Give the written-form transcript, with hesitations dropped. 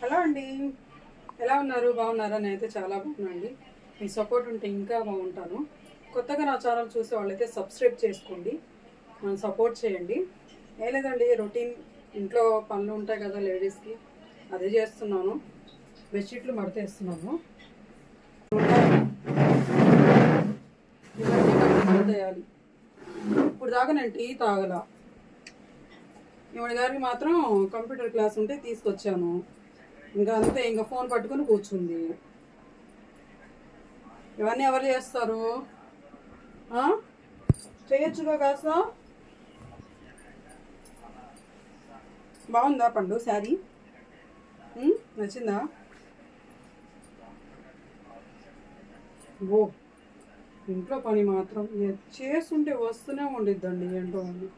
Hello అండి, ఎలా ఉన్నారు? బాగున్నారా? నేనైతే చాలా బాగున్నానండి. మీ సపోర్ట్ ఉంటే ఇంకా బాగుంటాను. కొత్తగా నా ఛానల్ చూసే వాళ్ళైతే సబ్స్క్రైబ్ చేసుకోండి, నన్ను సపోర్ట్ చేయండి. ఏం లేదండి, రొటీన్ ఇంట్లో పనులు ఉంటాయి కదా లేడీస్కి, అదే చేస్తున్నాను. బెడ్షీట్లు మడతేస్తున్నాను. ఇవన్నీ మడతేయాలి. ఇప్పుడు దాకా నేను టీ తాగల. ఈవిడ గారికి మాత్రం కంప్యూటర్ క్లాస్ ఉంటే తీసుకొచ్చాను. ఇంకా అంతే, ఇంకా ఫోన్ పట్టుకొని కూర్చుంది. ఇవన్నీ ఎవరు చేస్తారు? చేయొచ్చుగా కాస్త. బాగుందా పండు శారీ? నచ్చిందా? ఓ, ఇంట్లో పని మాత్రం చేస్తుంటే వస్తూనే ఉండిద్దండి ఏంటో అని.